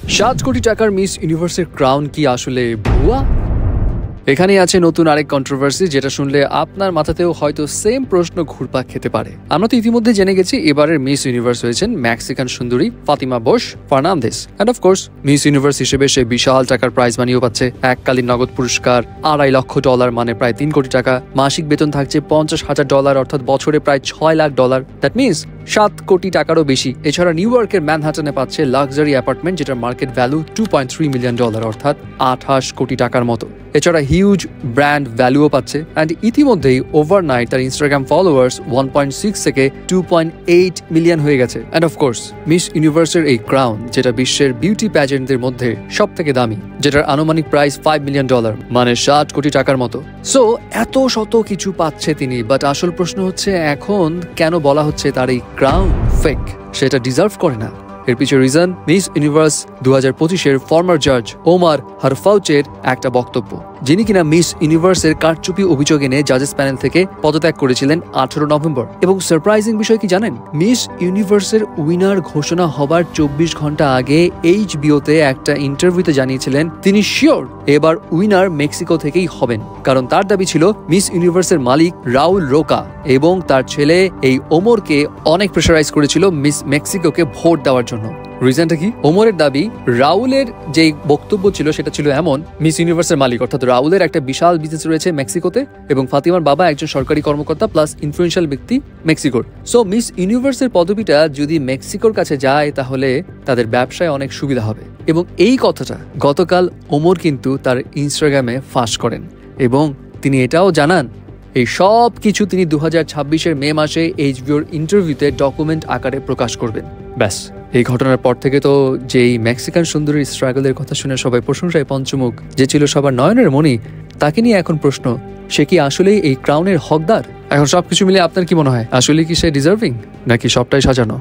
7 কোটি টাকার মিস ইউনিভার্সের ক্রাউন কি আসলে ভুয়া? এখানেই আছে নতুন আরেক কন্ট্রোভার্সি, যেটা শুনলে আপনার মাথাতেও হয়তো সেম প্রশ্ন ঘুরপাক খেতে পারে। আমরা তো ইতিমধ্যে জেনে গেছি এবারের মিস ইউনিভার্স হয়েছেন মেক্সিকান সুন্দরী Fatima Bosch Fernandes. And of course miss universe হিসেবে সে বিশাল টাকার প্রাইজ মানিও পাচ্ছে। এককালীন নগদ পুরস্কার $2.5 লক্ষ, মানে প্রায় 3 কোটি টাকা। মাসিক বেতন থাকছে $50,000, অর্থাৎ বছরে প্রায় $6 লাখ। দ্যাট মিনস 7 কোটি টাকারও বেশি। এছাড়া নিউ ইয়র্কের ম্যানহাটনে পাচ্ছে লাক্সারি অ্যাপার্টমেন্ট, যেটার মার্কেট ভ্যালু $2.3 মিলিয়ন, অর্থাৎ 28 কোটি টাকার মতো। এছাড়া হিউজ ব্র্যান্ড ভ্যালুও পাচ্ছে। অ্যান্ড ইতিমধ্যেই ওভারনাইট তার ইনস্টাগ্রাম ফলোয়ার্স 1.6 থেকে 2.8 মিলিয়ন হয়ে গেছে। অ্যান্ড অফকোর্স মিস ইউনিভার্সের এই ক্রাউন, যেটা বিশ্বের বিউটি প্যাজেন্টদের মধ্যে সব থেকে দামি, যেটার আনুমানিক প্রাইস $5 মিলিয়ন, মানে 7 কোটি টাকার মতো। সো এত শত কিছু পাচ্ছে তিনি, বাট আসল প্রশ্ন হচ্ছে এখন কেন বলা হচ্ছে তার এই ক্রাউন ফেক, সেটা ডিজার্ভ করে না। এর পিছনে রিজন মিস ইউনিভার্স 2025-এর ফর্মার জাজ ওমার হারফাউচের একটা বক্তব্য, যিনি কিনা মিস ইউনিভার্সের কারচুপি অভিযোগ এনে জাজেস প্যানেল থেকে পদত্যাগ করেছিলেন 18 নভেম্বর। এবং সারপ্রাইজিং বিষয় কি জানেন, মিস ইউনিভার্সের উইনার ঘোষণা হবার 24 ঘন্টা আগে HBO-তে একটা ইন্টারভিউতে জানিয়েছিলেন তিনি শিওর এবার উইনার মেক্সিকো থেকেই হবেন, কারণ তার দাবি ছিল মিস ইউনিভার্সের মালিক রাউল রোকা এবং তার ছেলে এই ওমরকে অনেক প্রেশারাইজ করেছিল মিস মেক্সিকোকে ভোট দেওয়ার জন্য। রিজনটা কি? ওমরের দাবি, রাউলের যে বক্তব্য ছিল সেটা ছিল এমন, মিস ইউনিভার্সের মালিক অর্থাৎ রাউলের একটা বিশাল বিজনেস রয়েছে মেক্সিকোতে এবং ফাতিমার বাবা একজন সরকারি কর্মকর্তা প্লাস ইনফ্লুয়েন্সিয়াল ব্যক্তি মেক্সিকোর। সো মিস ইউনিভার্সের পদবিটা যদি মেক্সিকোর কাছে যায় তাহলে তাদের ব্যবসায় অনেক সুবিধা হবে। এবং এই কথাটা গতকাল ওমর কিন্তু তার ইনস্টাগ্রামে ফাঁস করেন এবং তিনি এটাও জানান এই সব কিছু তিনি 2026-এর মে মাসে HBO-র ইন্টারভিউতে ডকুমেন্ট আকারে প্রকাশ করবেন। ব্যাস, এই ঘটনার পর থেকে তো যেই মেক্সিকান সুন্দরীর স্ট্রাগলের কথা শুনে সবাই প্রশংসায় পঞ্চমুখ, যে ছিল সবার নয়নের মণি, তাকে নিয়ে এখন প্রশ্ন, সে কি আসলেই এই ক্রাউনের হকদার? এখন সবকিছু মিলে আপনার কি মনে হয়, আসলে কি সে ডিজার্ভিং নাকি সবটাই সাজানো?